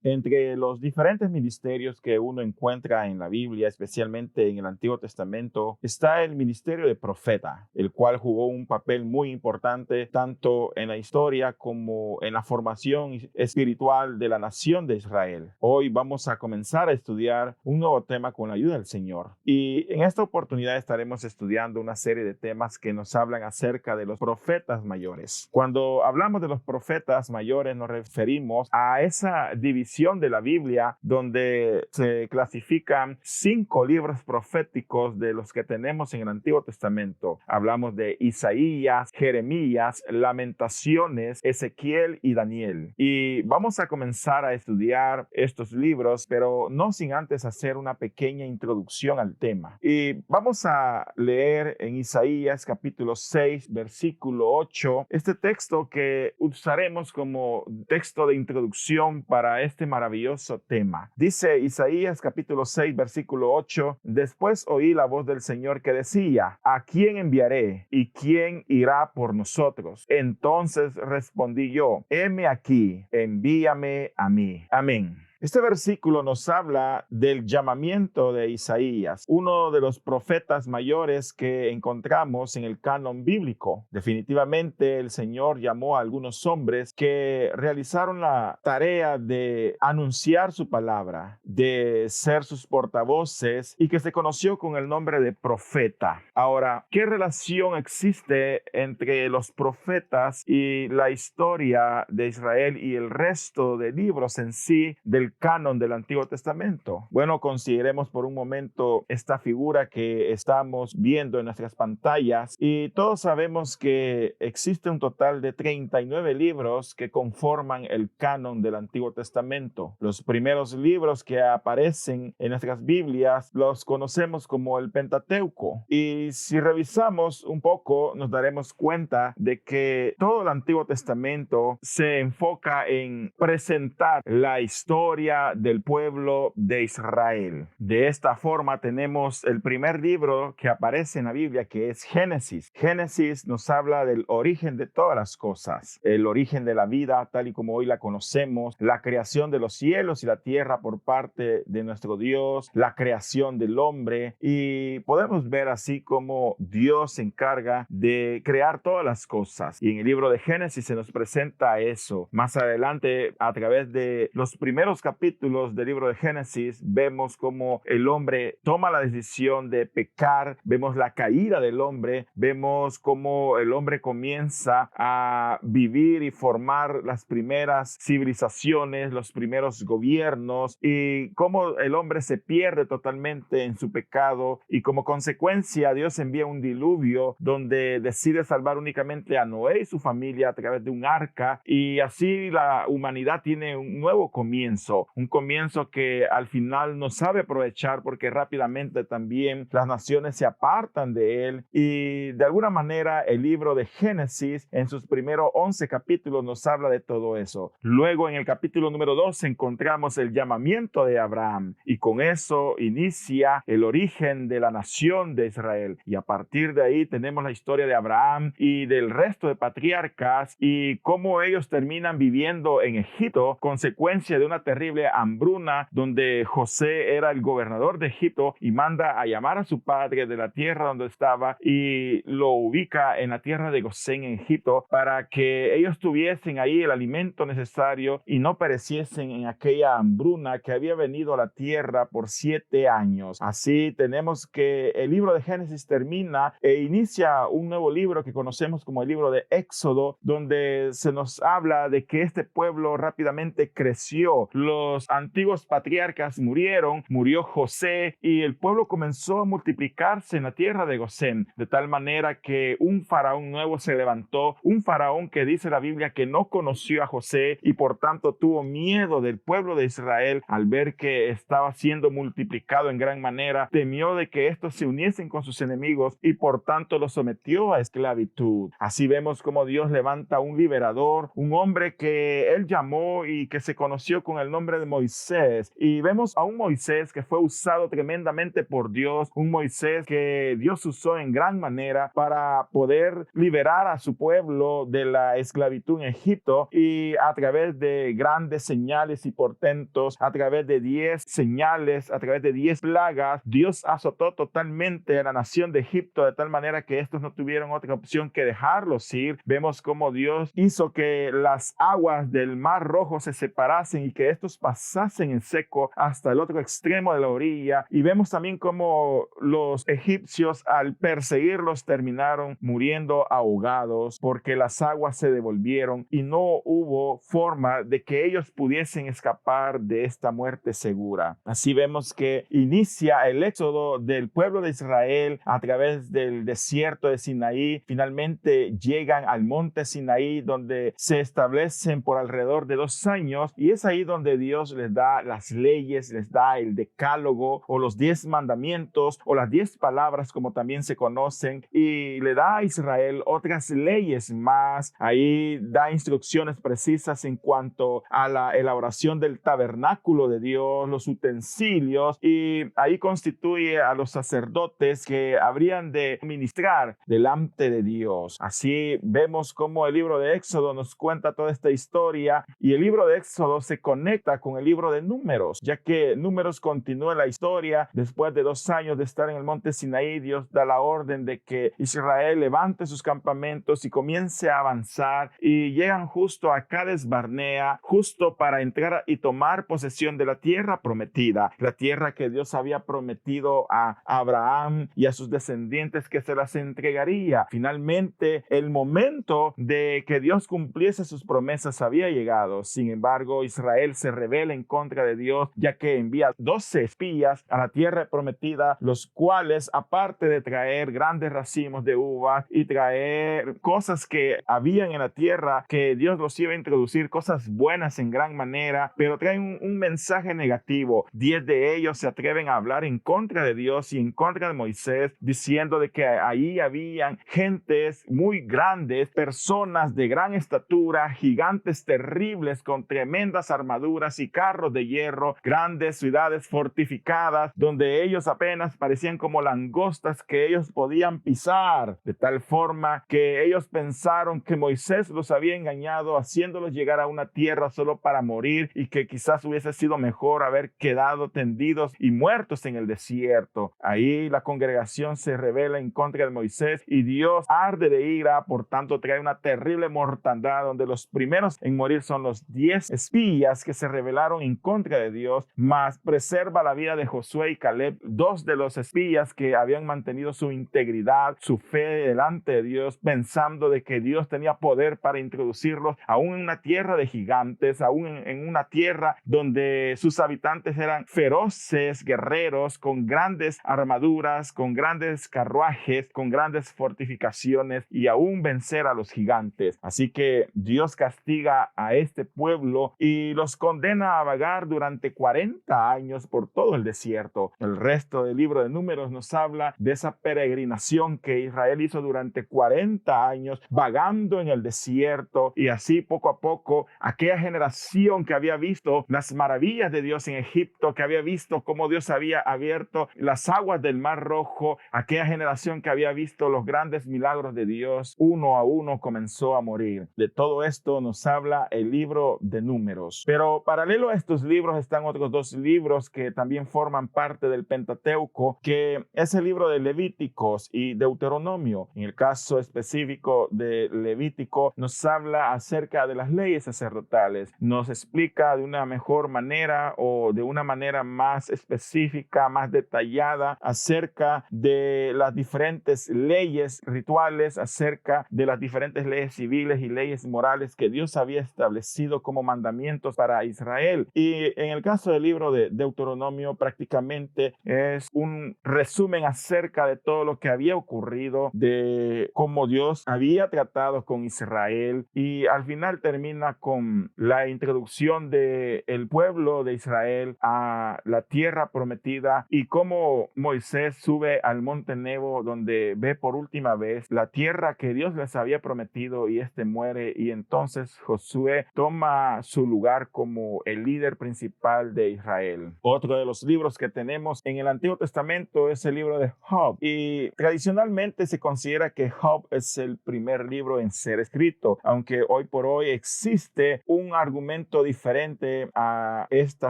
Entre los diferentes ministerios que uno encuentra en la Biblia, especialmente en el Antiguo Testamento, está el ministerio de profeta, el cual jugó un papel muy importante tanto en la historia como en la formación espiritual de la nación de Israel. Hoy vamos a comenzar a estudiar un nuevo tema con la ayuda del Señor. Y en esta oportunidad estaremos estudiando una serie de temas que nos hablan acerca de los profetas mayores. Cuando hablamos de los profetas mayores nos referimos a esa división de la Biblia donde se clasifican 5 libros proféticos de los que tenemos en el Antiguo Testamento. Hablamos de Isaías, Jeremías, Lamentaciones, Ezequiel y Daniel. Y vamos a comenzar a estudiar estos libros, pero no sin antes hacer una pequeña introducción al tema. Y vamos a leer en Isaías capítulo 6, versículo 8, este texto que usaremos como texto de introducción para este maravilloso tema. Dice Isaías capítulo 6 versículo 8: Después oí la voz del Señor que decía: ¿A quién enviaré y quién irá por nosotros? Entonces respondí yo: heme aquí, envíame a mí. Amén. Este versículo nos habla del llamamiento de Isaías, uno de los profetas mayores que encontramos en el canon bíblico. Definitivamente el Señor llamó a algunos hombres que realizaron la tarea de anunciar su palabra, de ser sus portavoces y que se conoció con el nombre de profeta. Ahora, ¿qué relación existe entre los profetas y la historia de Israel y el resto de libros en sí del canon del Antiguo Testamento? Bueno, consideremos por un momento esta figura que estamos viendo en nuestras pantallas y todos sabemos que existe un total de 39 libros que conforman el canon del Antiguo Testamento. Los primeros libros que aparecen en nuestras Biblias los conocemos como el Pentateuco, y si revisamos un poco nos daremos cuenta de que todo el Antiguo Testamento se enfoca en presentar la historia del pueblo de Israel. De esta forma tenemos el primer libro que aparece en la Biblia, que es Génesis. Génesis nos habla del origen de todas las cosas, el origen de la vida tal y como hoy la conocemos, la creación de los cielos y la tierra por parte de nuestro Dios, la creación del hombre, y podemos ver así como Dios se encarga de crear todas las cosas. Y en el libro de Génesis se nos presenta eso. Más adelante, a través de los primeros capítulos del libro de Génesis, vemos cómo el hombre toma la decisión de pecar, vemos la caída del hombre, vemos cómo el hombre comienza a vivir y formar las primeras civilizaciones, los primeros gobiernos, y cómo el hombre se pierde totalmente en su pecado, y como consecuencia Dios envía un diluvio donde decide salvar únicamente a Noé y su familia a través de un arca, y así la humanidad tiene un nuevo comienzo, un comienzo que al final no sabe aprovechar porque rápidamente también las naciones se apartan de él. Y de alguna manera el libro de Génesis en sus primeros 11 capítulos nos habla de todo eso. Luego en el capítulo número 2 encontramos el llamamiento de Abraham, y con eso inicia el origen de la nación de Israel, y a partir de ahí tenemos la historia de Abraham y del resto de patriarcas y cómo ellos terminan viviendo en Egipto, consecuencia de una terrible hambruna donde José era el gobernador de Egipto y manda a llamar a su padre de la tierra donde estaba y lo ubica en la tierra de Gosén en Egipto para que ellos tuviesen ahí el alimento necesario y no pereciesen en aquella hambruna que había venido a la tierra por 7 años. Así tenemos que el libro de Génesis termina e inicia un nuevo libro que conocemos como el libro de Éxodo, donde se nos habla de que este pueblo rápidamente creció. Los antiguos patriarcas murieron, murió José y el pueblo comenzó a multiplicarse en la tierra de Gosén, de tal manera que un faraón nuevo se levantó, un faraón que dice la Biblia que no conoció a José y por tanto tuvo miedo del pueblo de Israel al ver que estaba siendo multiplicado en gran manera, temió de que estos se uniesen con sus enemigos y por tanto los sometió a esclavitud. Así vemos cómo Dios levanta un liberador, un hombre que él llamó y que se conoció con el nombre nombre de Moisés. Y vemos a un Moisés que fue usado tremendamente por Dios, un Moisés que Dios usó en gran manera para poder liberar a su pueblo de la esclavitud en Egipto, y a través de grandes señales y portentos, a través de 10 señales, a través de 10 plagas, Dios azotó totalmente a la nación de Egipto de tal manera que estos no tuvieron otra opción que dejarlos ir. Vemos cómo Dios hizo que las aguas del Mar Rojo se separasen y que estos pasasen en seco hasta el otro extremo de la orilla. Y vemos también cómo los egipcios, al perseguirlos, terminaron muriendo ahogados porque las aguas se devolvieron y no hubo forma de que ellos pudiesen escapar de esta muerte segura. Así vemos que inicia el éxodo del pueblo de Israel a través del desierto de Sinaí. Finalmente llegan al monte Sinaí, donde se establecen por alrededor de 2 años, y es ahí donde Dios les da las leyes, les da el decálogo o los 10 mandamientos o las 10 palabras, como también se conocen, y le da a Israel otras leyes más. Ahí da instrucciones precisas en cuanto a la elaboración del tabernáculo de Dios, los utensilios, y ahí constituye a los sacerdotes que habrían de ministrar delante de Dios. Así vemos cómo el libro de Éxodo nos cuenta toda esta historia, y el libro de Éxodo se conecta con el libro de Números, ya que Números continúa la historia. Después de 2 años de estar en el monte Sinaí, Dios da la orden de que Israel levante sus campamentos y comience a avanzar, y llegan justo a Cades Barnea, justo para entrar y tomar posesión de la tierra prometida, la tierra que Dios había prometido a Abraham y a sus descendientes que se las entregaría. Finalmente, el momento de que Dios cumpliese sus promesas había llegado. Sin embargo, Israel se rebela en contra de Dios, ya que envía 12 espías a la tierra prometida, los cuales, aparte de traer grandes racimos de uvas y traer cosas que habían en la tierra, que Dios los iba a introducir, cosas buenas en gran manera, pero traen un mensaje negativo. 10 de ellos se atreven a hablar en contra de Dios y en contra de Moisés, diciendo de que ahí habían gentes muy grandes, personas de gran estatura, gigantes terribles con tremendas armaduras y carros de hierro, grandes ciudades fortificadas donde ellos apenas parecían como langostas que ellos podían pisar, de tal forma que ellos pensaron que Moisés los había engañado, haciéndolos llegar a una tierra solo para morir, y que quizás hubiese sido mejor haber quedado tendidos y muertos en el desierto. Ahí la congregación se rebela en contra de Moisés y Dios arde de ira, por tanto trae una terrible mortandad, donde los primeros en morir son los 10 espías que se rebelaron en contra de Dios, mas preserva la vida de Josué y Caleb, 2 de los espías que habían mantenido su integridad, su fe delante de Dios, pensando de que Dios tenía poder para introducirlos aún en una tierra de gigantes, aún en una tierra donde sus habitantes eran feroces guerreros con grandes armaduras, con grandes carruajes, con grandes fortificaciones, y aún vencer a los gigantes. Así que Dios castiga a este pueblo y los condena a vagar durante 40 años por todo el desierto. El resto del libro de Números nos habla de esa peregrinación que Israel hizo durante 40 años vagando en el desierto, y así poco a poco aquella generación que había visto las maravillas de Dios en Egipto, que había visto cómo Dios había abierto las aguas del Mar Rojo, aquella generación que había visto los grandes milagros de Dios, uno a uno comenzó a morir. De todo esto nos habla el libro de Números. Pero paralelo a estos libros están otros 2 libros que también forman parte del Pentateuco, que es el libro de Levíticos y Deuteronomio. En el caso específico de Levítico nos habla acerca de las leyes sacerdotales, nos explica de una mejor manera o de una manera más específica, más detallada acerca de las diferentes leyes rituales, acerca de las diferentes leyes civiles y leyes morales que Dios había establecido como mandamientos para Israel. Y en el caso del libro de Deuteronomio prácticamente es un resumen acerca de todo lo que había ocurrido, de cómo Dios había tratado con Israel, y al final termina con la introducción del pueblo de Israel a la tierra prometida, y cómo Moisés sube al monte Nebo, donde ve por última vez la tierra que Dios les había prometido, y muere, y entonces Josué toma su lugar como como el líder principal de Israel. Otro de los libros que tenemos en el Antiguo Testamento es el libro de Job, y tradicionalmente se considera que Job es el primer libro en ser escrito, aunque hoy por hoy existe un argumento diferente a esta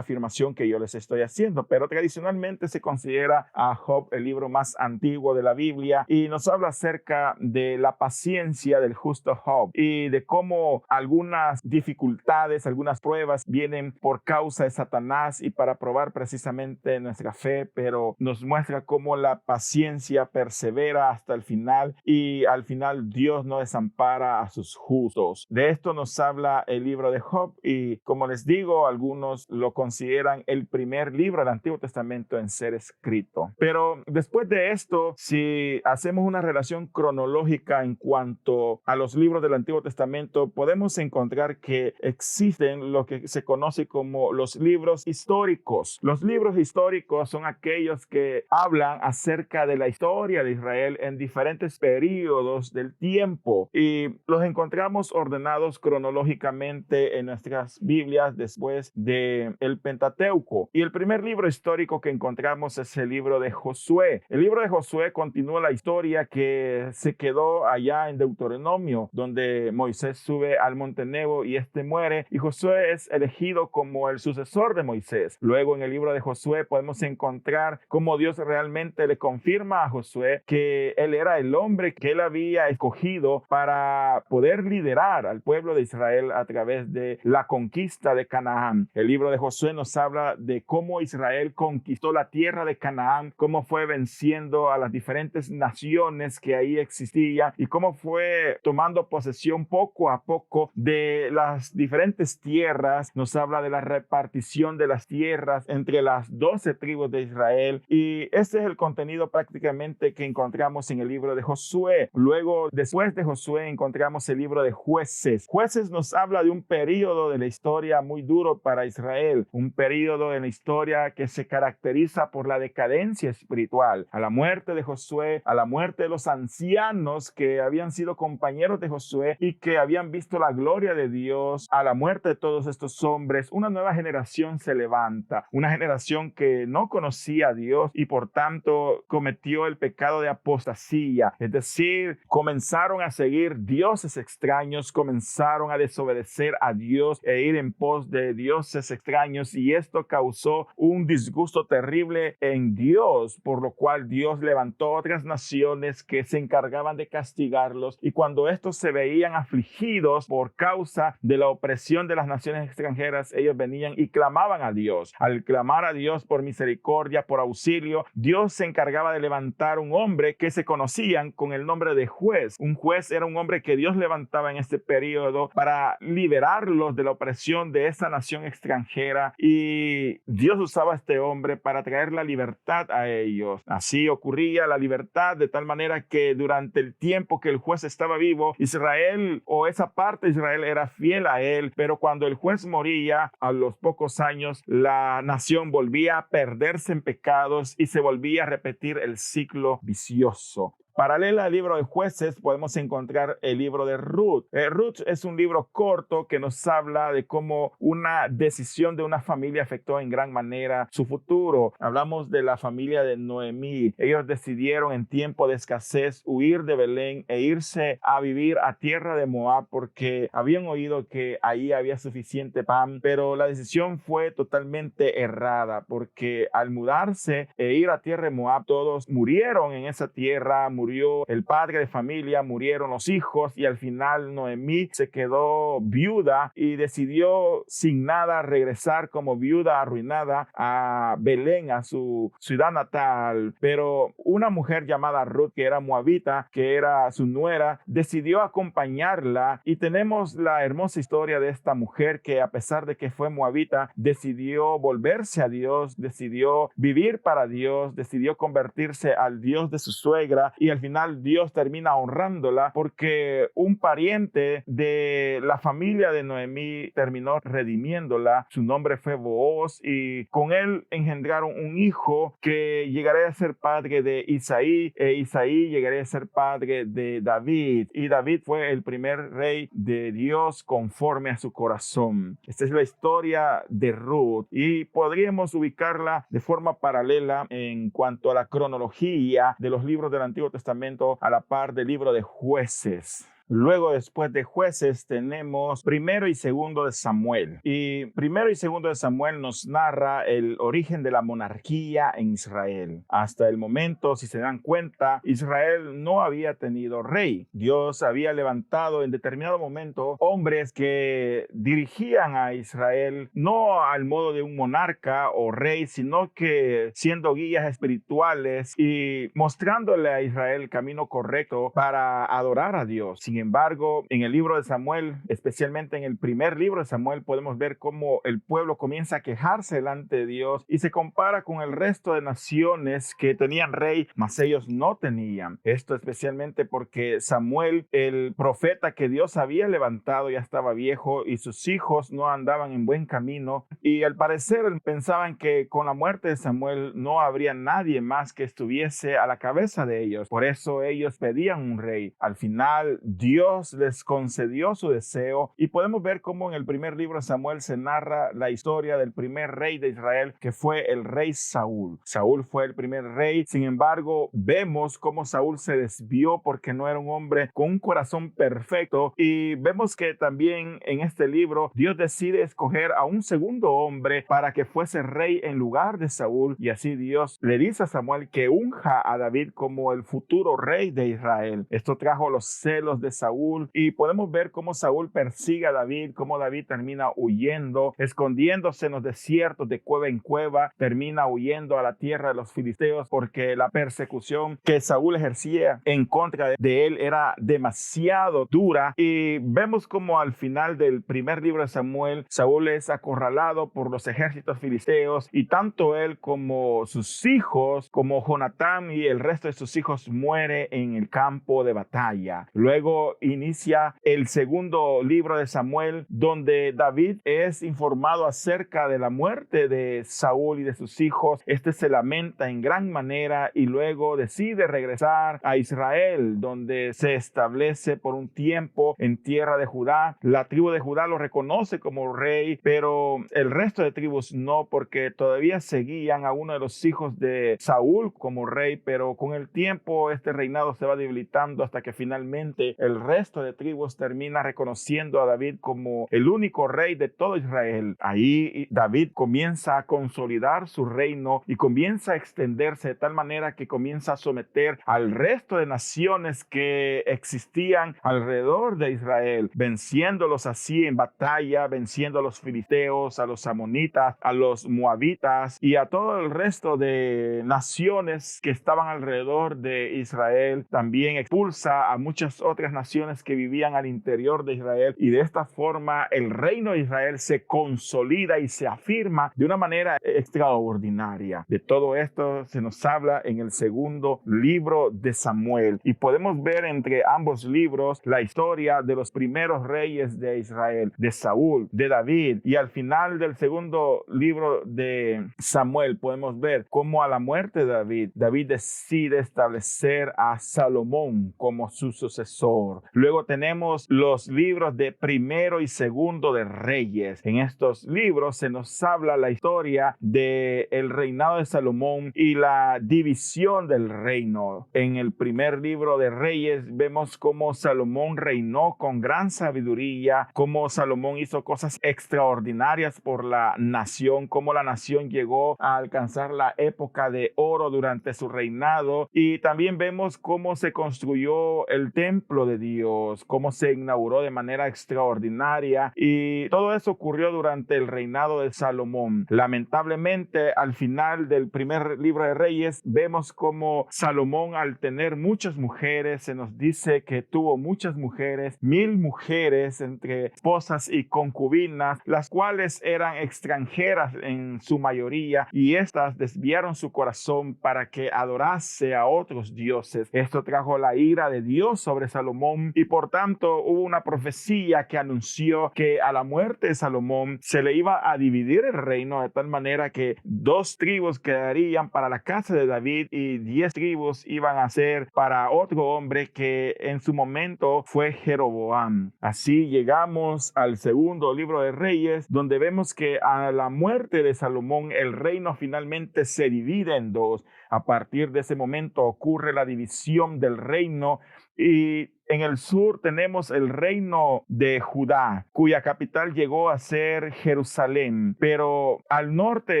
afirmación que yo les estoy haciendo, pero tradicionalmente se considera a Job el libro más antiguo de la Biblia, y nos habla acerca de la paciencia del justo Job y de cómo algunas dificultades, algunas pruebas vienen por causa de Satanás y para probar precisamente nuestra fe, pero nos muestra cómo la paciencia persevera hasta el final, y al final Dios no desampara a sus justos. De esto nos habla el libro de Job, y como les digo, algunos lo consideran el primer libro del Antiguo Testamento en ser escrito. Pero después de esto, si hacemos una relación cronológica en cuanto a los libros del Antiguo Testamento, podemos encontrar que existen lo que se conoce como los libros históricos. Los libros históricos son aquellos que hablan acerca de la historia de Israel en diferentes periodos del tiempo, y los encontramos ordenados cronológicamente en nuestras Biblias después del Pentateuco. Y el primer libro histórico que encontramos es el libro de Josué. El libro de Josué continúa la historia que se quedó allá en Deuteronomio, donde Moisés sube al monte Nebo y muere, y Josué es elegido como el sucesor de Moisés. Luego en el libro de Josué podemos encontrar cómo Dios realmente le confirma a Josué que él era el hombre que él había escogido para poder liderar al pueblo de Israel a través de la conquista de Canaán. El libro de Josué nos habla de cómo Israel conquistó la tierra de Canaán, cómo fue venciendo a las diferentes naciones que ahí existían y cómo fue tomando posesión poco a poco de las diferentes tierras. Nos habla de la repartición de las tierras entre las 12 tribus de Israel, y este es el contenido prácticamente que encontramos en el libro de Josué. Luego, después de Josué, encontramos el libro de Jueces. Jueces nos habla de un periodo de la historia muy duro para Israel, un periodo en la historia que se caracteriza por la decadencia espiritual. A la muerte de Josué, a la muerte de los ancianos que habían sido compañeros de Josué y que habían visto la gloria de Dios, a la muerte de todos estos hombres, una nueva generación se levanta, una generación que no conocía a Dios y por tanto cometió el pecado de apostasía, es decir, comenzaron a seguir dioses extraños, comenzaron a desobedecer a Dios e ir en pos de dioses extraños, y esto causó un disgusto terrible en Dios, por lo cual Dios levantó otras naciones que se encargaban de castigarlos, y cuando estos se veían afligidos por causa de la opresión de las naciones extranjeras, ellos venían y clamaban a Dios. Al clamar a Dios por misericordia, por auxilio, Dios se encargaba de levantar un hombre que se conocían con el nombre de juez. Un juez era un hombre que Dios levantaba en este periodo para liberarlos de la opresión de esa nación extranjera, y Dios usaba a este hombre para traer la libertad a ellos. Así ocurría la libertad de tal manera que durante el tiempo que el juez estaba vivo, Israel, o esa parte de Israel, era fiel a él, pero cuando el juez moría, a los pocos años, la nación volvía a perderse en pecados y se volvía a repetir el ciclo vicioso. Paralela al libro de Jueces podemos encontrar el libro de Ruth. Ruth es un libro corto que nos habla de cómo una decisión de una familia afectó en gran manera su futuro. Hablamos de la familia de Noemí. Ellos decidieron en tiempo de escasez huir de Belén e irse a vivir a tierra de Moab porque habían oído que ahí había suficiente pan, pero la decisión fue totalmente errada porque al mudarse e ir a tierra de Moab, todos murieron en esa tierra, murió el padre de familia, murieron los hijos, y al final Noemí se quedó viuda y decidió sin nada regresar como viuda arruinada a Belén, a su ciudad natal. Pero una mujer llamada Ruth, que era moabita, que era su nuera, decidió acompañarla, y tenemos la hermosa historia de esta mujer que, a pesar de que fue moabita, decidió volverse a Dios, decidió vivir para Dios, decidió convertirse al Dios de su suegra, y al al final Dios termina honrándola porque un pariente de la familia de Noemí terminó redimiéndola. Su nombre fue Booz y con él engendraron un hijo que llegaría a ser padre de Isaí e Isaí llegaría a ser padre de David, y David fue el primer rey de Dios conforme a su corazón. Esta es la historia de Ruth y podríamos ubicarla de forma paralela en cuanto a la cronología de los libros del Antiguo Testamento a la par del libro de Jueces. Luego, después de Jueces, tenemos Primero y Segundo de Samuel. Y Primero y Segundo de Samuel nos narra el origen de la monarquía en Israel. Hasta el momento, si se dan cuenta, Israel no había tenido rey. Dios había levantado en determinado momento hombres que dirigían a Israel no al modo de un monarca o rey, sino que siendo guías espirituales y mostrándole a Israel el camino correcto para adorar a Dios. Sin embargo, en el libro de Samuel, especialmente en el primer libro de Samuel, podemos ver cómo el pueblo comienza a quejarse delante de Dios y se compara con el resto de naciones que tenían rey, mas ellos no tenían. Esto especialmente porque Samuel, el profeta que Dios había levantado, ya estaba viejo y sus hijos no andaban en buen camino, y al parecer pensaban que con la muerte de Samuel no habría nadie más que estuviese a la cabeza de ellos. Por eso ellos pedían un rey. Al final, Dios les concedió su deseo y podemos ver cómo en el primer libro de Samuel se narra la historia del primer rey de Israel, que fue el rey Saúl. Saúl fue el primer rey. Sin embargo, vemos cómo Saúl se desvió porque no era un hombre con un corazón perfecto, y vemos que también en este libro Dios decide escoger a un segundo hombre para que fuese rey en lugar de Saúl, y así Dios le dice a Samuel que unja a David como el futuro rey de Israel. Esto trajo los celos de Saúl y podemos ver cómo Saúl persigue a David, cómo David termina huyendo, escondiéndose en los desiertos de cueva en cueva, termina huyendo a la tierra de los filisteos porque la persecución que Saúl ejercía en contra de él era demasiado dura. Y vemos cómo al final del primer libro de Samuel, Saúl es acorralado por los ejércitos filisteos y tanto él como sus hijos, como Jonatán y el resto de sus hijos, muere en el campo de batalla. Luego inicia el segundo libro de Samuel, donde David es informado acerca de la muerte de Saúl y de sus hijos. Este se lamenta en gran manera y luego decide regresar a Israel, donde se establece por un tiempo en tierra de Judá. La tribu de Judá lo reconoce como rey, pero el resto de tribus no, porque todavía seguían a uno de los hijos de Saúl como rey, pero con el tiempo este reinado se va debilitando hasta que finalmente el resto de tribus termina reconociendo a David como el único rey de todo Israel. Ahí David comienza a consolidar su reino y comienza a extenderse de tal manera que comienza a someter al resto de naciones que existían alrededor de Israel, venciéndolos así en batalla, venciendo a los filisteos, a los amonitas, a los moabitas y a todo el resto de naciones que estaban alrededor de Israel. También expulsa a muchas otras naciones que vivían al interior de Israel, y de esta forma el reino de Israel se consolida y se afirma de una manera extraordinaria. De todo esto se nos habla en el segundo libro de Samuel, y podemos ver entre ambos libros la historia de los primeros reyes de Israel, de Saúl, de David, y al final del segundo libro de Samuel podemos ver cómo a la muerte de David decide establecer a Salomón como su sucesor. Luego tenemos los libros de Primero y Segundo de Reyes. En estos libros se nos habla la historia del reinado de Salomón y la división del reino. En el primer libro de Reyes vemos cómo Salomón reinó con gran sabiduría, cómo Salomón hizo cosas extraordinarias por la nación, cómo la nación llegó a alcanzar la época de oro durante su reinado, y también vemos cómo se construyó el templo de de Dios, cómo se inauguró de manera extraordinaria, y todo eso ocurrió durante el reinado de Salomón. Lamentablemente, al final del primer libro de Reyes, vemos como Salomón, al tener muchas mujeres, se nos dice que tuvo muchas mujeres, 1000 mujeres entre esposas y concubinas, las cuales eran extranjeras en su mayoría, y estas desviaron su corazón para que adorase a otros dioses. Esto trajo la ira de Dios sobre Salomón, y por tanto hubo una profecía que anunció que a la muerte de Salomón se le iba a dividir el reino, de tal manera que 2 tribus quedarían para la casa de David y 10 tribus iban a ser para otro hombre que en su momento fue Jeroboam. Así llegamos al segundo libro de Reyes, donde vemos que a la muerte de Salomón el reino finalmente se divide en 2. A partir de ese momento ocurre la división del reino, y en el sur tenemos el reino de Judá, cuya capital llegó a ser Jerusalén, pero al norte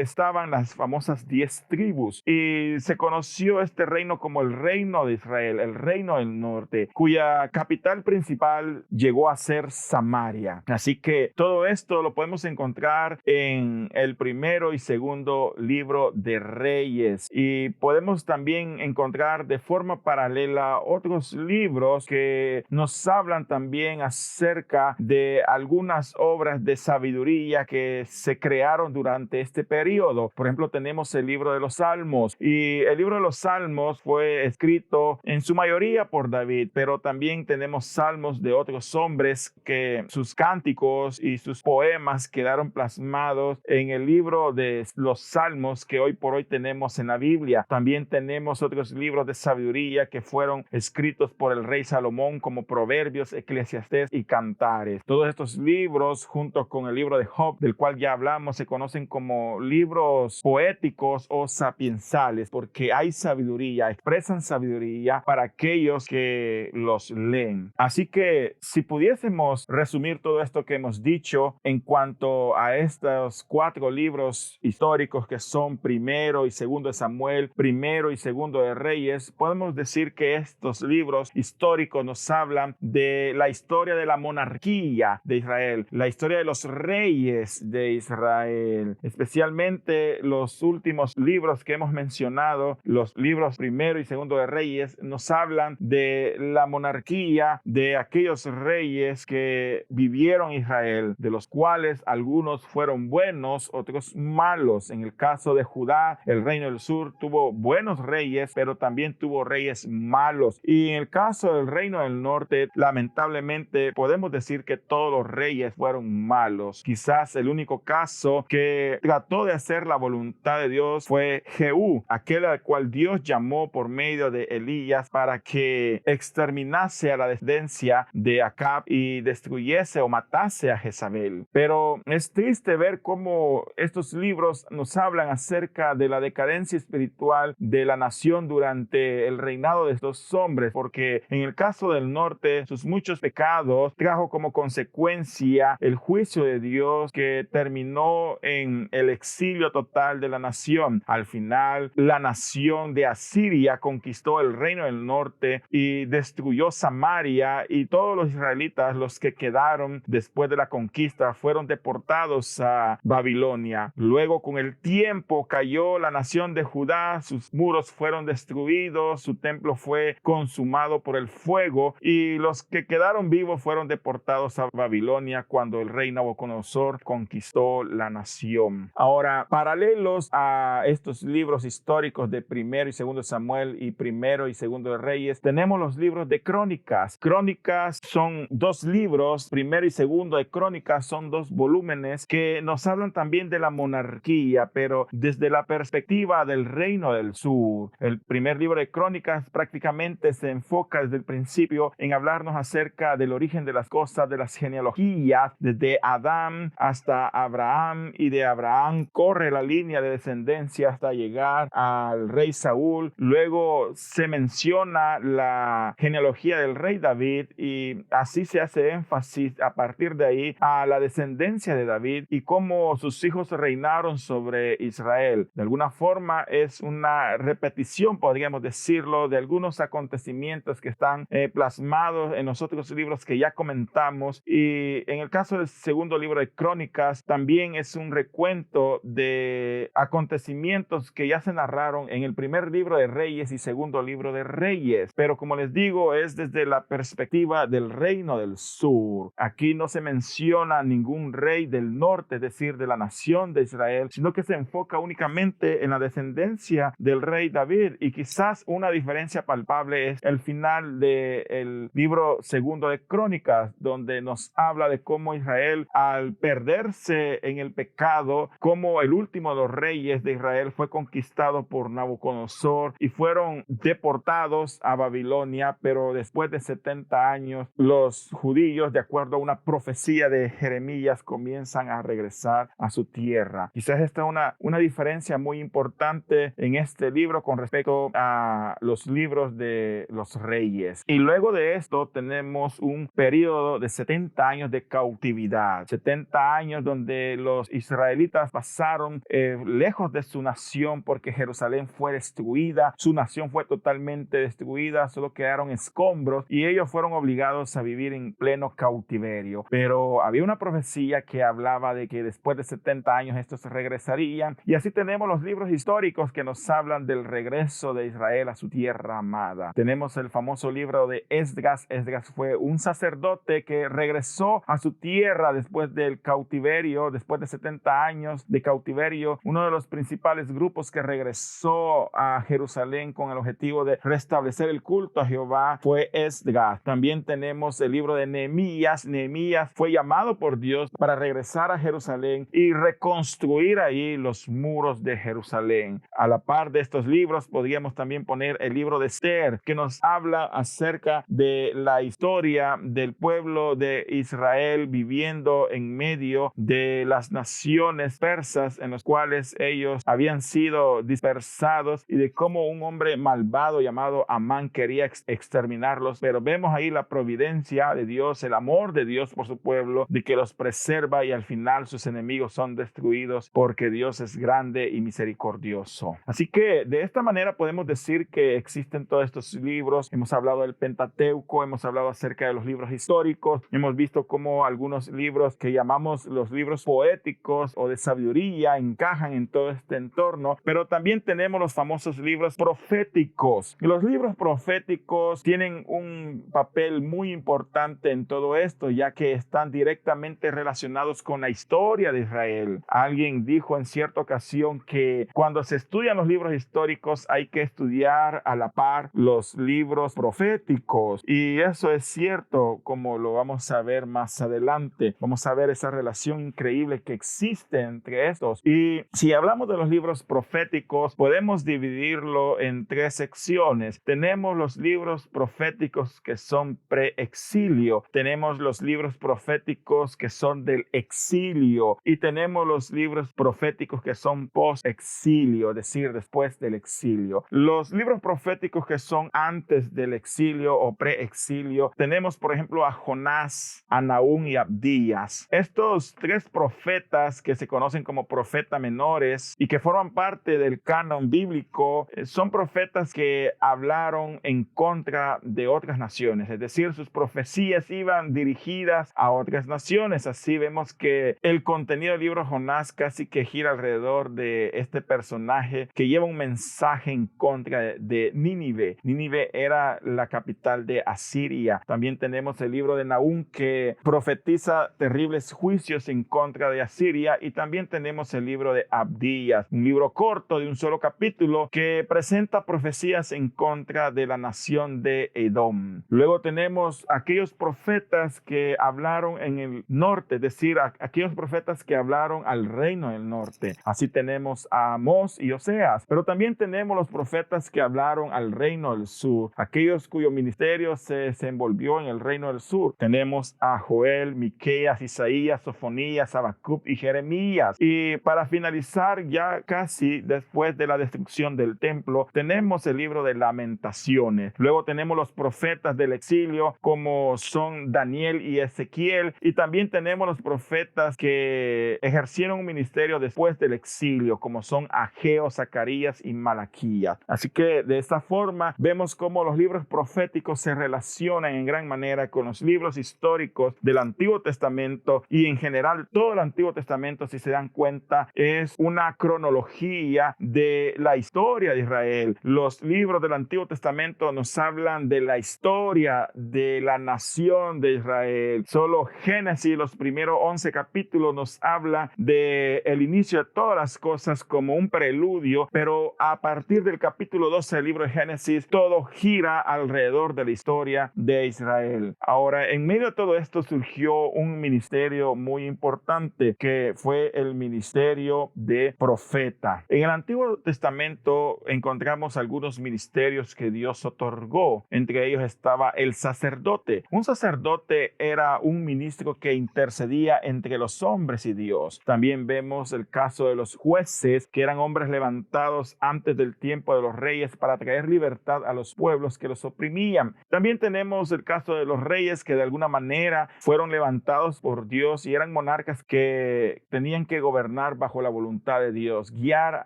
estaban las famosas 10 tribus, y se conoció este reino como el reino de Israel, el reino del norte, cuya capital principal llegó a ser Samaria. Así que todo esto lo podemos encontrar en el primero y segundo libro de Reyes, y podemos también encontrar de forma paralela otros libros que nos hablan también acerca de algunas obras de sabiduría que se crearon durante este periodo. Por ejemplo, tenemos el libro de los Salmos, y el libro de los Salmos fue escrito en su mayoría por David, pero también tenemos salmos de otros hombres que sus cánticos y sus poemas quedaron plasmados en el libro de los Salmos que hoy por hoy tenemos en la Biblia. También tenemos otros libros de sabiduría que fueron escritos por el rey Salomón, como Proverbios, Eclesiastés y Cantares. Todos estos libros, junto con el libro de Job, del cual ya hablamos, se conocen como libros poéticos o sapiensales, porque hay sabiduría, expresan sabiduría para aquellos que los leen. Así que si pudiésemos resumir todo esto que hemos dicho en cuanto a estos 4 libros históricos que son primero y segundo de Samuel, primero y segundo de Reyes, podemos decir que estos libros históricos nos hablan de la historia de la monarquía de Israel, la historia de los reyes de Israel, especialmente los últimos libros que hemos mencionado, los libros primero y segundo de Reyes, nos hablan de la monarquía de aquellos reyes que vivieron en Israel, de los cuales algunos fueron buenos, otros malos. En el caso de Judá, el reino del sur tuvo buenos reyes, pero también tuvo reyes malos. Y en el caso del reino del norte, lamentablemente podemos decir que todos los reyes fueron malos. Quizás el único caso que trató de hacer la voluntad de Dios fue Jehú, aquel al cual Dios llamó por medio de Elías para que exterminase a la descendencia de Acab y destruyese o matase a Jezabel. Pero es triste ver cómo estos libros nos hablan acerca de la decadencia espiritual de la nación durante el reinado de estos hombres, porque en el caso del norte, sus muchos pecados trajo como consecuencia el juicio de Dios que terminó en el exilio total de la nación. Al final, la nación de Asiria conquistó el reino del norte y destruyó Samaria, y todos los israelitas, los que quedaron después de la conquista, fueron deportados a Babilonia. Luego, con el tiempo, cayó la nación de Judá, sus muros fueron destruidos, su templo fue consumado por el fuego, y los que quedaron vivos fueron deportados a Babilonia cuando el rey Nabucodonosor conquistó la nación. Ahora, paralelos a estos libros históricos de primero y segundo de Samuel y primero y segundo de Reyes, tenemos los libros de Crónicas. Crónicas son 2 libros, primero y segundo de Crónicas son 2 volúmenes que nos hablan también de la monarquía, pero desde la perspectiva del reino del sur. El primer libro de Crónicas prácticamente se enfoca desde el principio en hablarnos acerca del origen de las cosas, de las genealogías, desde Adán hasta Abraham, y de Abraham corre la línea de descendencia hasta llegar al rey Saúl. Luego se menciona la genealogía del rey David, y así se hace énfasis a partir de ahí a la descendencia de David y cómo sus hijos reinaron sobre Israel. De alguna forma es una repetición, podríamos decirlo, de algunos acontecimientos que están plasmados en los otros libros que ya comentamos. Y en el caso del segundo libro de Crónicas, también es un recuento de acontecimientos que ya se narraron en el primer libro de Reyes y segundo libro de Reyes. Pero como les digo, es desde la perspectiva del reino del sur. Aquí no se menciona ningún rey del norte, es decir, de la nación de Israel, sino que se enfoca únicamente en la descendencia del rey David. Y quizás una diferencia palpable es el final del libro segundo de Crónicas, donde nos habla de cómo Israel, al perderse en el pecado, como el último de los reyes de Israel fue conquistado por Nabucodonosor y fueron deportados a Babilonia, pero después de 70 años los judíos, de acuerdo a una profecía de Jeremías, comienzan a regresar a su tierra. Quizás esta es una diferencia muy importante en este libro con respecto a los libros de los reyes. Y luego de esto tenemos un periodo de 70 años de cautividad, 70 años donde los israelitas pasaron lejos de su nación porque Jerusalén fue destruida, su nación fue totalmente destruida, solo quedaron escombros y ellos fueron obligados a vivir en pleno cautiverio. Pero había una profecía que hablaba de que después de 70 años estos regresarían, y así tenemos los libros históricos que nos hablan del regreso de Israel a su tierra amada. Tenemos el famoso libro de Esdras. Esdras fue un sacerdote que regresó a su tierra después del cautiverio, después de 70 años de cautiverio. Uno de los principales grupos que regresó a Jerusalén con el objetivo de restablecer el culto a Jehová fue Esdras. También tenemos el libro de Nehemías. Nehemías fue llamado por Dios para regresar a Jerusalén y reconstruir ahí los muros de Jerusalén. A la par de estos libros podríamos también poner el libro de Esther, que nos habla acerca de la historia del pueblo de Israel viviendo en medio de las naciones persas en las cuales ellos habían sido dispersados y de cómo un hombre malvado llamado Amán quería exterminarlos. Pero vemos ahí la providencia de Dios, el amor de Dios por su pueblo, de que los preserva y al final sus enemigos son destruidos porque Dios es grande y misericordioso. Así que de esta manera podemos decir que existen todos estos libros. Hemos hablado del Pentateuco, hemos hablado acerca de los libros históricos, hemos visto cómo algunos libros que llamamos los libros poéticos o de sabiduría encajan en todo este entorno, pero también tenemos los famosos libros proféticos. Y los libros proféticos tienen un papel muy importante en todo esto, ya que están directamente relacionados con la historia de Israel. Alguien dijo en cierta ocasión que cuando se estudian los libros históricos hay que estudiar a la par los libros proféticos, y eso es cierto, como lo vamos a ver más adelante. Vamos a ver esa relación increíble que existe entre estos. Y si hablamos de los libros proféticos, podemos dividirlo en tres secciones. Tenemos los libros proféticos que son pre-exilio, tenemos los libros proféticos que son del exilio y tenemos los libros proféticos que son post-exilio, es decir, después del exilio. Los libros proféticos que son antes del exilio o pre-exilio, tenemos por ejemplo a Jonás, a Nahum y Abdías. Estos tres profetas que se conocen como profetas menores y que forman parte del canon bíblico, son profetas que hablaron en contra de otras naciones, es decir, sus profecías iban dirigidas a otras naciones. Así vemos que el contenido del libro Jonás casi que gira alrededor de este personaje que lleva un mensaje en contra de Nínive. Nínive era la capital de Asiria. También tenemos el libro de Nahum que profetiza terribles juicios en contra de Asiria, y también tenemos el libro de Abdías, un libro corto de un solo capítulo que presenta profecías en contra de la nación de Edom. Luego tenemos aquellos profetas que hablaron en el norte, es decir, aquellos profetas que hablaron al reino del norte. Así tenemos a Amós y Oseas, pero también tenemos los profetas que hablaron al reino del sur, aquellos cuyo ministerio se desenvolvió en el reino del sur. Tenemos a Joel, Miqueas, Isaías, Sofonías, Habacuc y Jeremías. Y para finalizar, ya casi después de la destrucción del templo, tenemos el libro de Lamentaciones. Luego tenemos los profetas del exilio, como son Daniel y Ezequiel, y también tenemos los profetas que ejercieron un ministerio después del exilio, como son Ageo, Zacarías y Malaquías. Así que de esta forma vemos cómo los libros proféticos históricos se relacionan en gran manera con los libros históricos del Antiguo Testamento y en general todo el Antiguo Testamento, si se dan cuenta, es una cronología de la historia de Israel. Los libros del Antiguo Testamento nos hablan de la historia de la nación de Israel. Solo Génesis, los primeros 11 capítulos, nos habla de el inicio de todas las cosas como un preludio, pero a partir del capítulo 12 del libro de Génesis, todo gira alrededor de la historia de Israel. Ahora, en medio de todo esto surgió un ministerio muy importante que fue el ministerio de profeta. En el Antiguo Testamento encontramos algunos ministerios que Dios otorgó. Entre ellos estaba el sacerdote. Un sacerdote era un ministro que intercedía entre los hombres y Dios. También vemos el caso de los jueces, que eran hombres levantados antes del tiempo de los reyes para traer libertad a los pueblos que los oprimían. También tenemos el caso de los reyes que de alguna manera fueron levantados por Dios y eran monarcas que tenían que gobernar bajo la voluntad de Dios, guiar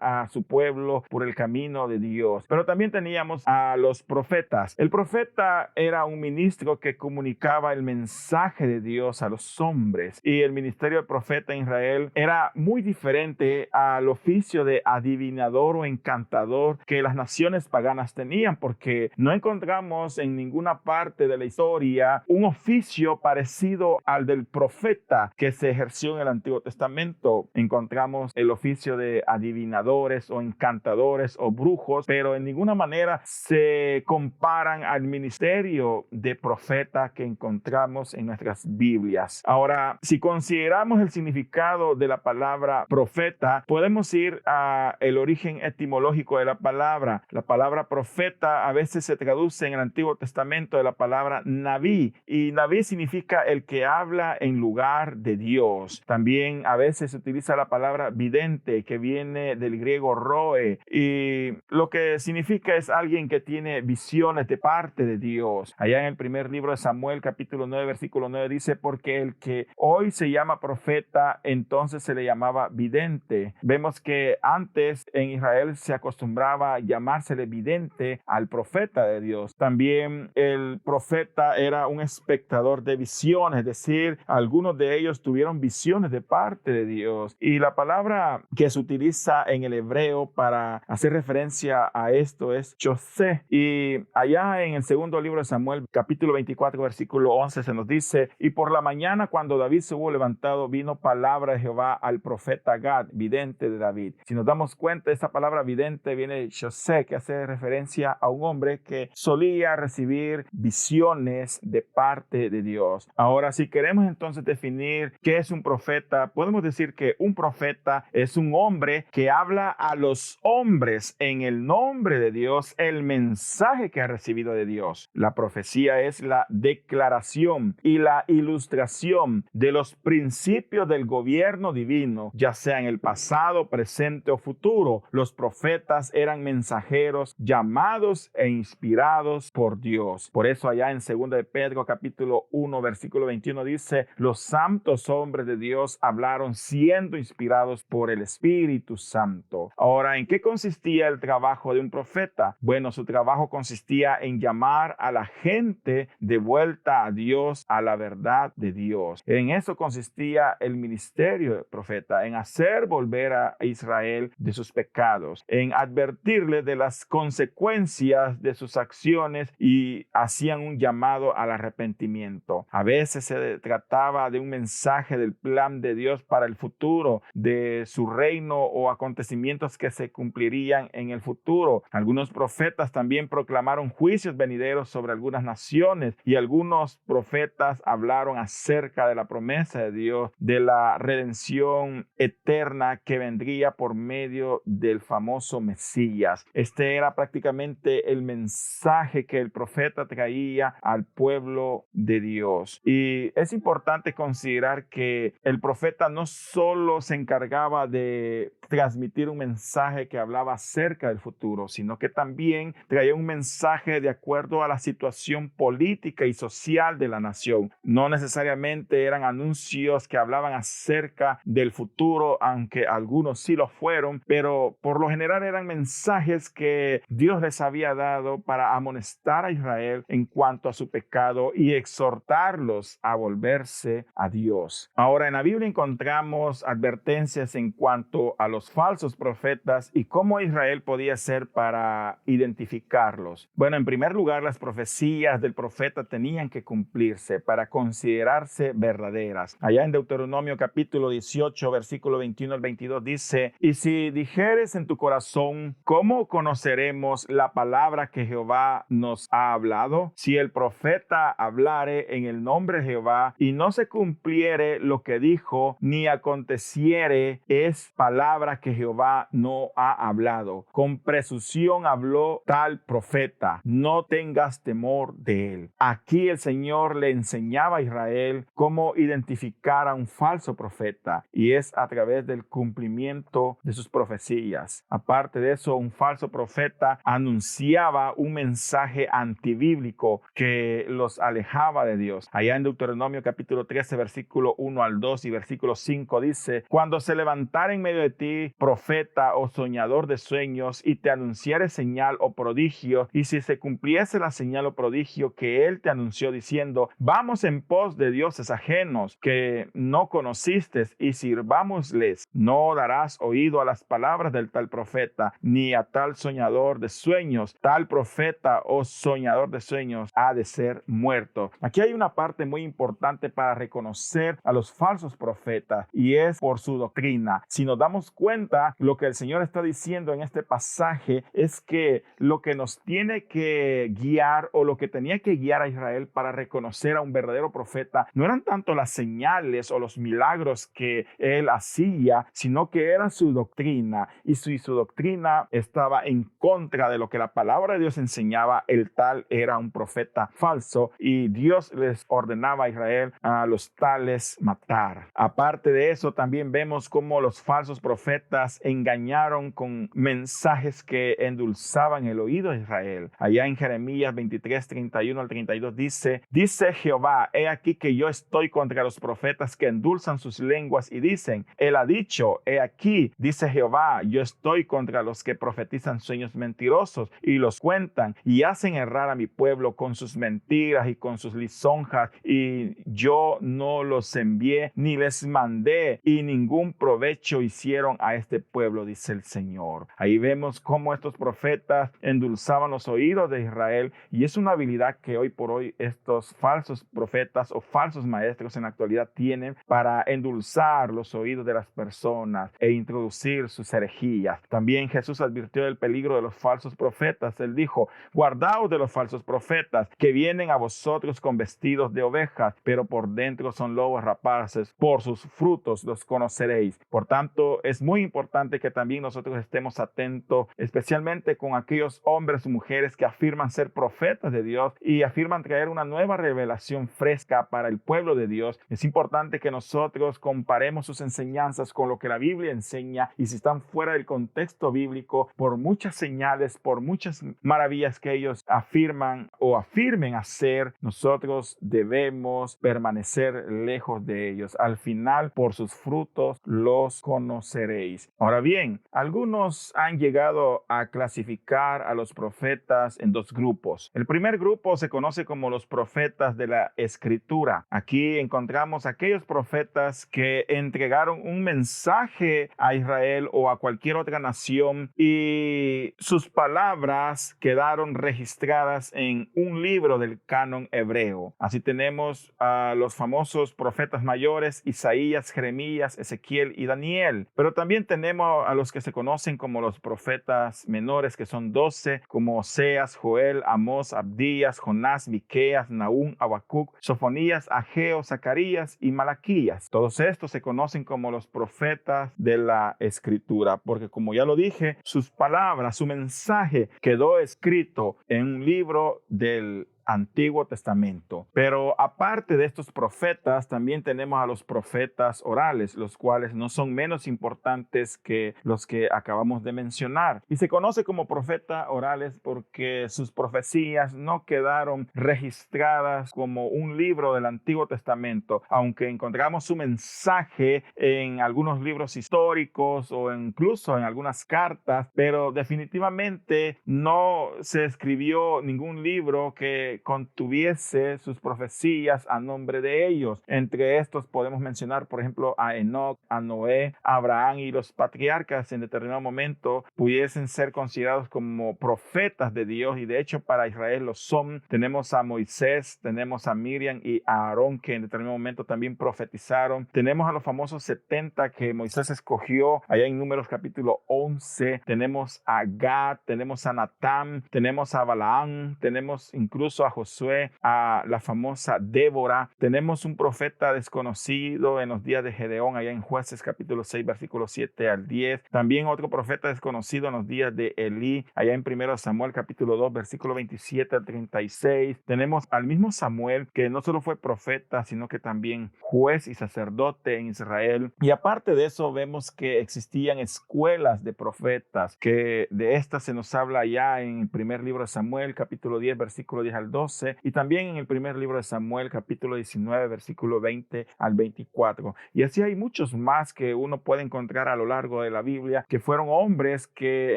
a su pueblo por el camino de Dios. Pero también teníamos a los profetas. El profeta era un ministro que comunicaba el mensaje de Dios a los hombres, y el ministerio de profeta en Israel era muy diferente al oficio de adivinador o encantador que las naciones paganas tenían, porque no encontramos en ninguna parte de la historia un oficio parecido al del profeta que se ejerció en el Antiguo Testamento. Encontramos el oficio de adivinadores o encantadores o brujos, pero en ninguna manera se comparan al ministerio de profeta que encontramos en nuestras Biblias. Ahora, si consideramos el significado de la palabra profeta, podemos ir a el origen etimológico de la palabra. La palabra profeta a veces se traduce en el Antiguo Testamento de la palabra Naví, y Naví significa el que habla en lugar de Dios. También a veces se utiliza la palabra vidente, que viene del griego roe, y lo que significa es alguien que tiene visiones de parte de Dios. Allá en el primer libro de Samuel, capítulo 9, versículo 9, dice: porque el que hoy se llama profeta, entonces se le llamaba vidente. Vemos que antes en Israel se acostumbraba a llamársele vidente al profeta de Dios. También el profeta era un espectador de visiones, es decir, algunos de ellos tuvieron visiones de parte de Dios. Y la palabra que se utiliza en el hebreo para hacer referencia a esto es chosé. Y allá en el segundo libro de Samuel, capítulo 24, versículo 11, se nos dice: y por la mañana, cuando David se hubo levantado, vino palabra de Jehová al profeta Gad, vidente de David. Si nos damos cuenta, esa palabra vidente viene de chosé, que hace referencia a un hombre que solía recibir visiones de parte de Dios. Ahora, si queremos entonces definir qué es un profeta, podemos decir que un profeta es un hombre que habla a los hombres en el nombre de Dios el mensaje que ha recibido de Dios. La profecía es la declaración y la ilustración de los principios del gobierno divino, ya sea en el pasado, presente o futuro. Los profetas eran mensajeros llamados e inspirados por Dios. Por eso allá en 2 de Pedro capítulo 1 versículo 21 dice: los santos hombres de Dios hablaron siendo inspirados por el Espíritu Santo. Ahora, ¿en qué consistía el trabajo de un profeta? Bueno, su trabajo consistía en llamar a la gente de vuelta a Dios, a la verdad de Dios. En eso consistía el ministerio del profeta, en hacer volver a Israel de sus pecados, en advertirle de las consecuencias de sus acciones, y hacían un llamado al arrepentimiento. A veces se trataba de un mensaje del plan de Dios para el futuro, de su reino o acontecimientos que se cumplirían en el futuro. Algunos profetas también proclamaron juicios venideros sobre algunas naciones, y algunos profetas hablaron acerca de la promesa de Dios, de la redención eterna que vendría por medio del famoso Mesías. Este era prácticamente el mensaje que el profeta traía al pueblo de Dios. Y es importante considerar que el profeta no solo se encargaba de transmitir un mensaje que hablaba acerca del futuro, sino que también traía un mensaje de acuerdo a la situación política y social de la nación. No necesariamente eran anuncios que hablaban acerca del futuro, aunque algunos sí lo fueron, pero por lo general eran mensajes que Dios les había dado para amonestar a Israel en cuanto a su pecado y exhortarlos a volverse a Dios. Ahora, en la Biblia encontramos advertencias en cuanto a los falsos profetas y cómo Israel podía ser para identificarlos. Bueno, en primer lugar, las profecías del profeta tenían que cumplirse para considerarse verdaderas. Allá en Deuteronomio capítulo 18, versículo 21 al 22 dice: y si dijeres en tu corazón, ¿cómo conoceremos la palabra que Jehová nos ha hablado? Si el profeta hablare en el nombre de Jehová y no se cumpliere lo que dijo, ni aconteciere, es palabra que Jehová no ha hablado. Con presunción habló tal profeta. No tengas temor de él. Aquí el Señor le enseñaba a Israel cómo identificar a un falso profeta, y es a través del cumplimiento de sus profecías. Aparte de eso, un falso profeta anunciaba un mensaje antibíblico que los alejaba de Dios. Allá en Deuteronomio capítulo 13, versículo 1 al 2 y versículo 5 dice: cuando se levantara en medio de ti profeta o soñador de sueños y te anunciare señal o prodigio, y si se cumpliese la señal o prodigio que él te anunció diciendo: vamos en pos de dioses ajenos que no conociste y sirvámosles, no darás oído a las palabras del tal profeta, ni a tal soñador de sueños. Tal profeta o soñador de sueños ha de ser muerto. Aquí hay una parte muy importante para reconocer a los falsos profetas, y es por su doctrina. Si nos damos cuenta, lo que el Señor está diciendo en este pasaje es que lo que nos tiene que guiar, o lo que tenía que guiar a Israel para reconocer a un verdadero profeta, no eran tanto las señales o los milagros que él hacía, sino que era su doctrina. Y si su doctrina estaba en contra de lo que la palabra de Dios enseñaba, el tal era un profeta falso, y Dios les ordenaba a Israel a los tales matar. Aparte de eso, también vemos cómo los falsos profetas engañaron con mensajes que endulzaban el oído de Israel. Allá en Jeremías 23, 31 al 32 dice: dice Jehová, he aquí que yo estoy contra los profetas que endulzan sus lenguas y dicen: él ha dicho. He aquí, dice Jehová, yo estoy contra los que profetizan sueños mentirosos y los cuentan y hacen errar a mi pueblo con sus mentiras y con sus lisonjas, y yo no los envié ni les mandé, y ningún provecho hicieron a este pueblo, dice el Señor. Ahí vemos cómo estos profetas endulzaban los oídos de Israel, y es una habilidad que hoy por hoy estos falsos profetas o falsos maestros en la actualidad tienen para endulzar los oídos de las personas e introducir sus herejías. También Jesús advirtió del peligro de los falsos profetas. Él dijo: guardaos de los falsos profetas que vienen a vosotros con vestidos de ovejas, pero por dentro son lobos rapaces. Por sus frutos los conoceréis. Por tanto, es muy importante que también nosotros estemos atentos, especialmente con aquellos hombres y mujeres que afirman ser profetas de Dios y afirman traer una nueva revelación fresca para el pueblo de Dios. Es importante que nosotros comparemos sus enseñanzas con lo que la Biblia enseña, y si están fuera del contexto bíblico, por muchas señales, por muchas maravillas que ellos afirman o afirmen hacer, nosotros debemos permanecer lejos de ellos. Al final, por sus frutos los conoceréis. Ahora bien, algunos han llegado a clasificar a los profetas en dos grupos. El primer grupo se conoce como los profetas de la Escritura. Aquí encontramos aquellos profetas que entregaron un mensaje a Israel o a cualquier otra nación, y sus palabras quedaron registradas en un libro del canon hebreo. Así tenemos a los famosos profetas mayores: Isaías, Jeremías, Ezequiel y Daniel. Pero también tenemos a los que se conocen como los profetas menores, que son 12, como Oseas, Joel, Amós, Abdías, Jonás, Miqueas, Nahum, Habacuc, Sofonías, Ageo, Zacarías y Malaquías. Todos estos se conocen como los profetas de la Escritura, porque, como ya lo dije, sus palabras, su mensaje quedó escrito en un libro del Antiguo Testamento. Pero aparte de estos profetas, también tenemos a los profetas orales, los cuales no son menos importantes que los que acabamos de mencionar. Y se conoce como profetas orales porque sus profecías no quedaron registradas como un libro del Antiguo Testamento, aunque encontramos su mensaje en algunos libros históricos o incluso en algunas cartas, pero definitivamente no se escribió ningún libro que contuviese sus profecías a nombre de ellos. Entre estos podemos mencionar, por ejemplo, a Enoc, a Noé, a Abraham, y los patriarcas en determinado momento pudiesen ser considerados como profetas de Dios, y de hecho para Israel lo son. Tenemos a Moisés, tenemos a Miriam y a Aarón, que en determinado momento también profetizaron. Tenemos a los famosos 70 que Moisés escogió allá en Números capítulo 11. Tenemos a Gad, tenemos a Natán, tenemos a Balaam, tenemos incluso a Josué, a la famosa Débora. Tenemos un profeta desconocido en los días de Gedeón, allá en Jueces capítulo 6, versículo 7 al 10. También otro profeta desconocido en los días de Elí, allá en 1 Samuel capítulo 2, versículo 27 al 36. Tenemos al mismo Samuel, que no solo fue profeta, sino que también juez y sacerdote en Israel. Y aparte de eso, vemos que existían escuelas de profetas, que de estas se nos habla ya en el primer libro de Samuel, capítulo 10, versículo 10 al 12, y también en el primer libro de Samuel, capítulo 19, versículo 20 al 24. Y así hay muchos más que uno puede encontrar a lo largo de la Biblia, que fueron hombres que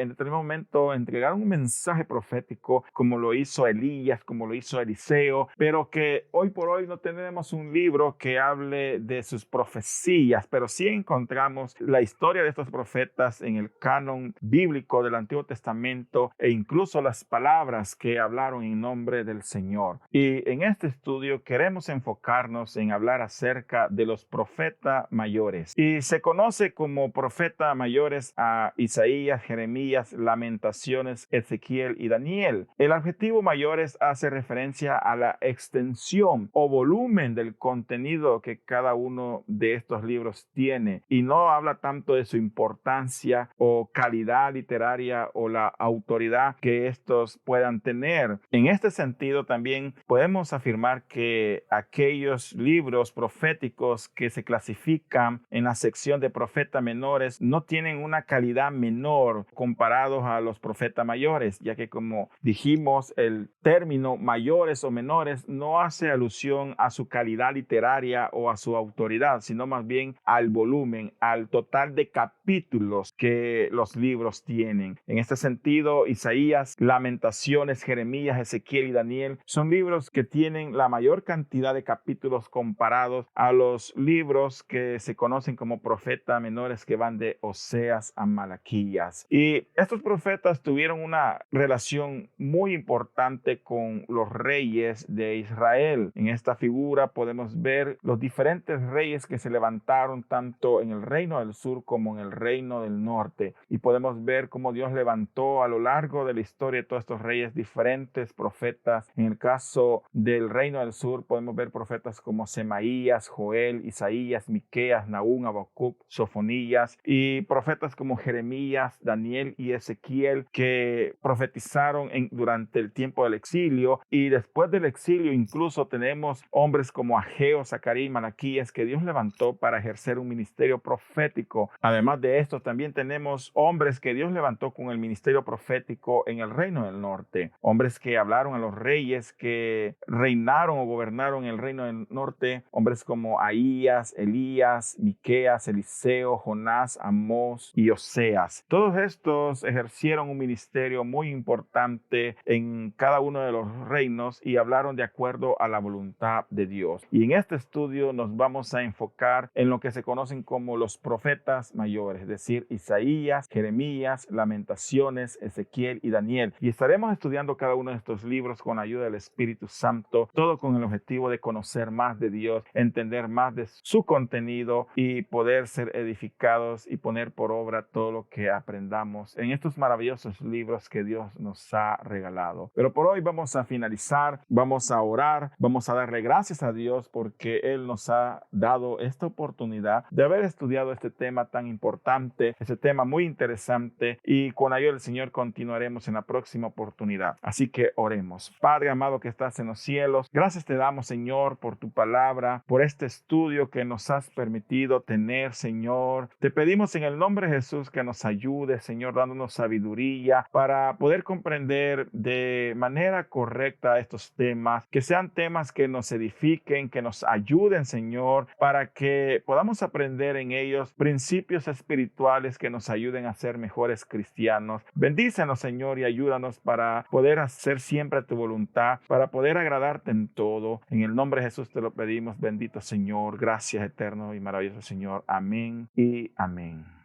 en determinado momento entregaron un mensaje profético, como lo hizo Elías, como lo hizo Eliseo, pero que hoy por hoy no tenemos un libro que hable de sus profecías, pero sí encontramos la historia de estos profetas en el canon bíblico del Antiguo Testamento, e incluso las palabras que hablaron en nombre del Señor. Y en este estudio queremos enfocarnos en hablar acerca de los profetas mayores. Y se conoce como profetas mayores a Isaías, Jeremías, Lamentaciones, Ezequiel y Daniel. El adjetivo mayores hace referencia a la extensión o volumen del contenido que cada uno de estos libros tiene, y no habla tanto de su importancia o calidad literaria o la autoridad que estos puedan tener. En este sentido, también podemos afirmar que aquellos libros proféticos que se clasifican en la sección de profetas menores no tienen una calidad menor comparados a los profetas mayores, ya que, como dijimos, el término mayores o menores no hace alusión a su calidad literaria o a su autoridad, sino más bien al volumen, al total de capítulos que los libros tienen. En este sentido, Isaías, Lamentaciones, Jeremías, Ezequiel y Daniel son libros que tienen la mayor cantidad de capítulos comparados a los libros que se conocen como profetas menores, que van de Oseas a Malaquías. Y estos profetas tuvieron una relación muy importante con los reyes de Israel. En esta figura podemos ver los diferentes reyes que se levantaron tanto en el reino del sur como en el reino del norte, y podemos ver cómo Dios levantó a lo largo de la historia de todos estos reyes diferentes profetas. En el caso del reino del sur podemos ver profetas como Semaías, Joel, Isaías, Miqueas, Nahum, Habacuc, Sofonías, y profetas como Jeremías, Daniel y Ezequiel, que profetizaron durante el tiempo del exilio. Y después del exilio incluso tenemos hombres como Ageo, Zacarías y Malaquías, que Dios levantó para ejercer un ministerio profético. Además de esto, también tenemos hombres que Dios levantó con el ministerio profético en el reino del norte, hombres que hablaron a los reyes que reinaron o gobernaron el reino del norte, hombres como Ahías, Elías, Miqueas, Eliseo, Jonás, Amós y Oseas. Todos estos ejercieron un ministerio muy importante en cada uno de los reinos y hablaron de acuerdo a la voluntad de Dios. Y en este estudio nos vamos a enfocar en lo que se conocen como los profetas mayores, es decir, Isaías, Jeremías, Lamentaciones, Ezequiel y Daniel. Y estaremos estudiando cada uno de estos libros con ayuda del Espíritu Santo, todo con el objetivo de conocer más de Dios, entender más de su contenido y poder ser edificados y poner por obra todo lo que aprendamos en estos maravillosos libros que Dios nos ha regalado. Pero por hoy vamos a finalizar, vamos a orar, vamos a darle gracias a Dios porque Él nos ha dado esta oportunidad de haber estudiado este tema tan importante, este tema muy interesante, y con ayuda del Señor continuaremos en la próxima oportunidad. Así que oremos. Padre, Padre amado que estás en los cielos, gracias te damos, Señor, por tu palabra, por este estudio que nos has permitido tener, Señor. Te pedimos en el nombre de Jesús que nos ayude, Señor, dándonos sabiduría para poder comprender de manera correcta estos temas, que sean temas que nos edifiquen, que nos ayuden, Señor, para que podamos aprender en ellos principios espirituales que nos ayuden a ser mejores cristianos. Bendícenos, Señor, y ayúdanos para poder hacer siempre tu voluntad, para poder agradarte en todo. En el nombre de Jesús te lo pedimos, bendito Señor. Gracias, eterno y maravilloso Señor. Amén y amén.